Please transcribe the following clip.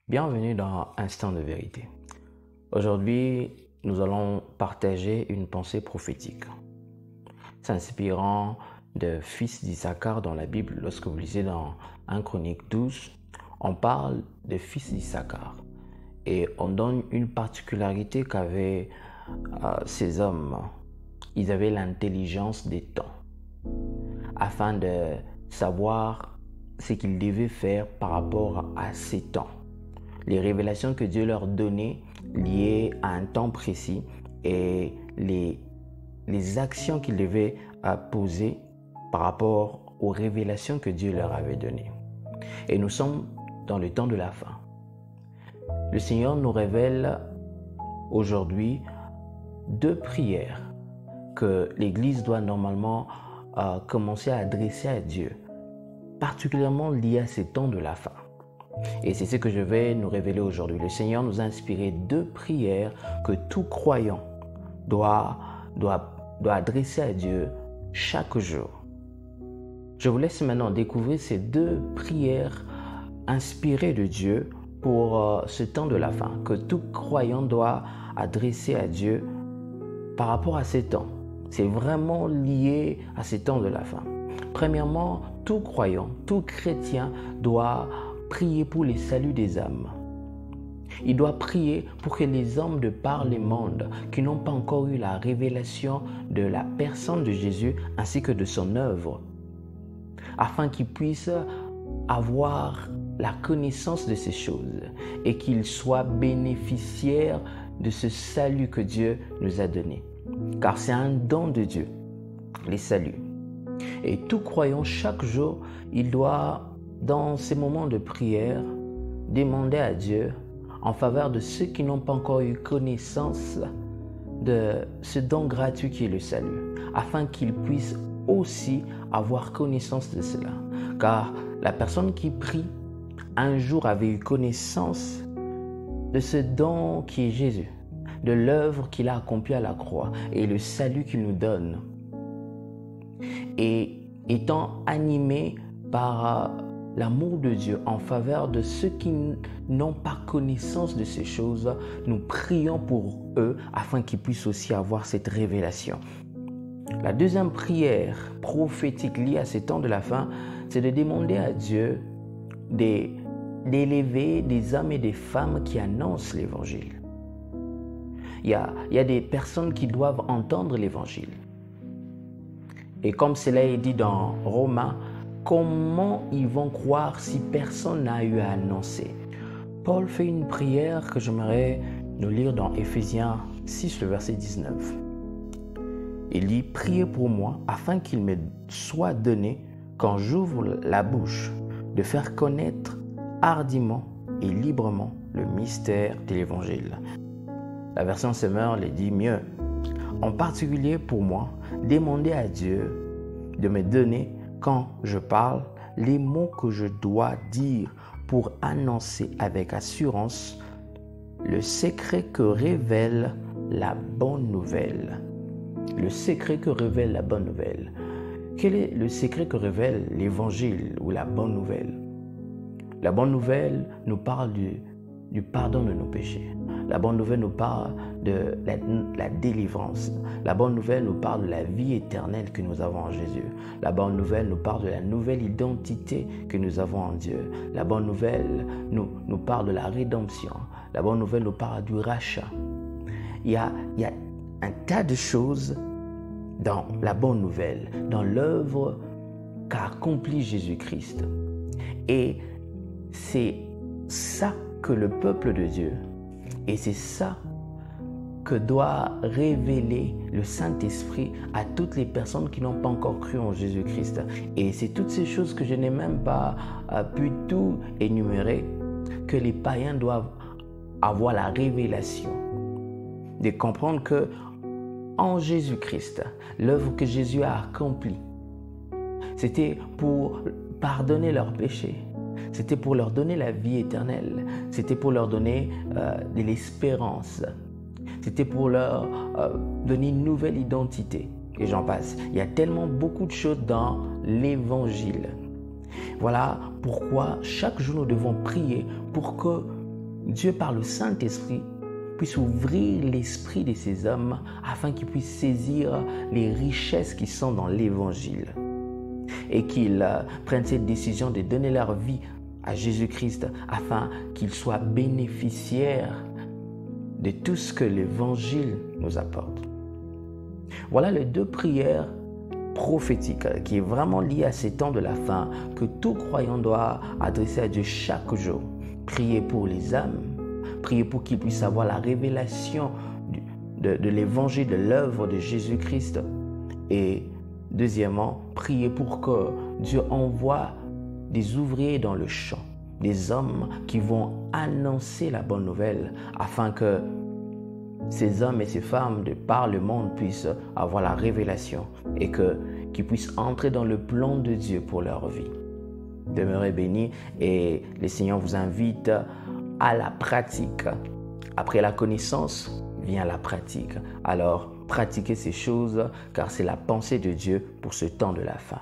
Bienvenue dans Instant de vérité. Aujourd'hui, nous allons partager une pensée prophétique, s'inspirant de fils d'Issachar dans la Bible. Lorsque vous lisez dans 1 Chronique 12, on parle de fils d'Issachar et on donne une particularité qu'avaient ces hommes. Ils avaient l'intelligence des temps afin de savoir ce qu'ils devaient faire par rapport à ces temps. Les révélations que Dieu leur donnait liées à un temps précis et les actions qu'ils devaient poser par rapport aux révélations que Dieu leur avait données. Et nous sommes dans le temps de la fin. Le Seigneur nous révèle aujourd'hui 2 prières que l'Église doit normalement commencer à adresser à Dieu, particulièrement liées à ces temps de la fin. Et c'est ce que je vais nous révéler aujourd'hui. Le Seigneur nous a inspiré 2 prières que tout croyant doit adresser à Dieu chaque jour. Je vous laisse maintenant découvrir ces 2 prières inspirées de Dieu pour ce temps de la fin, que tout croyant doit adresser à Dieu par rapport à ces temps. C'est vraiment lié à ces temps de la fin. Premièrement, tout croyant, tout chrétien doit prier pour le salut des âmes. Il doit prier pour que les hommes de par le monde qui n'ont pas encore eu la révélation de la personne de Jésus ainsi que de son œuvre, afin qu'ils puissent avoir la connaissance de ces choses et qu'ils soient bénéficiaires de ce salut que Dieu nous a donné. Car c'est un don de Dieu, les saluts. Et tout croyant, chaque jour, il doit, dans ces moments de prière, demander à Dieu en faveur de ceux qui n'ont pas encore eu connaissance de ce don gratuit qui est le salut, afin qu'ils puissent aussi avoir connaissance de cela. Car la personne qui prie, un jour avait eu connaissance de ce don qui est Jésus, de l'œuvre qu'il a accomplie à la croix et le salut qu'il nous donne. Et étant animé par l'amour de Dieu en faveur de ceux qui n'ont pas connaissance de ces choses, nous prions pour eux afin qu'ils puissent aussi avoir cette révélation. La deuxième prière prophétique liée à ces temps de la fin, c'est de demander à Dieu d'élever des hommes et des femmes qui annoncent l'évangile. Il y a des personnes qui doivent entendre l'évangile. Et comme cela est dit dans Romains, comment ils vont croire si personne n'a eu à annoncer? Paul fait une prière que j'aimerais nous lire dans Éphésiens 6, le verset 19. Il dit « Priez pour moi afin qu'il me soit donné, quand j'ouvre la bouche, de faire connaître hardiment et librement le mystère de l'Évangile. » La version Semeur le dit mieux. En particulier pour moi, demandez à Dieu de me donner, quand je parle, les mots que je dois dire pour annoncer avec assurance le secret que révèle la bonne nouvelle. Le secret que révèle la bonne nouvelle. Quel est le secret que révèle l'évangile ou la bonne nouvelle? La bonne nouvelle nous parle du pardon de nos péchés. La bonne nouvelle nous parle de la délivrance. La bonne nouvelle nous parle de la vie éternelle que nous avons en Jésus. La bonne nouvelle nous parle de la nouvelle identité que nous avons en Dieu. La bonne nouvelle nous parle de la rédemption. La bonne nouvelle nous parle du rachat. Il y a un tas de choses dans la bonne nouvelle, dans l'œuvre qu'a accompli Jésus-Christ. Et c'est ça que le peuple de Dieu, et c'est ça que doit révéler le Saint-Esprit à toutes les personnes qui n'ont pas encore cru en Jésus-Christ. Et c'est toutes ces choses que je n'ai même pas pu tout énumérer, que les païens doivent avoir la révélation, de comprendre que en Jésus-Christ, l'œuvre que Jésus a accomplie, c'était pour pardonner leurs péchés. C'était pour leur donner la vie éternelle. C'était pour leur donner de l'espérance. C'était pour leur donner une nouvelle identité. Et j'en passe. Il y a tellement beaucoup de choses dans l'évangile. Voilà pourquoi chaque jour nous devons prier pour que Dieu, par le Saint-Esprit, puisse ouvrir l'esprit de ces hommes afin qu'ils puissent saisir les richesses qui sont dans l'Évangile et qu'ils prennent cette décision de donner leur vie à Jésus-Christ afin qu'ils soient bénéficiaires de tout ce que l'Évangile nous apporte. Voilà les deux prières prophétiques qui est vraiment liées à ces temps de la fin que tout croyant doit adresser à Dieu chaque jour. Prier pour les âmes, prier pour qu'ils puissent avoir la révélation de l'Évangile, de l'œuvre de Jésus-Christ. Et deuxièmement, prier pour que Dieu envoie des ouvriers dans le champ, des hommes qui vont annoncer la bonne nouvelle afin que ces hommes et ces femmes de par le monde puissent avoir la révélation et qu'ils puissent entrer dans le plan de Dieu pour leur vie. Demeurez bénis et le Seigneur vous invite à la pratique. Après la connaissance vient la pratique. Alors, pratiquez ces choses car c'est la pensée de Dieu pour ce temps de la fin.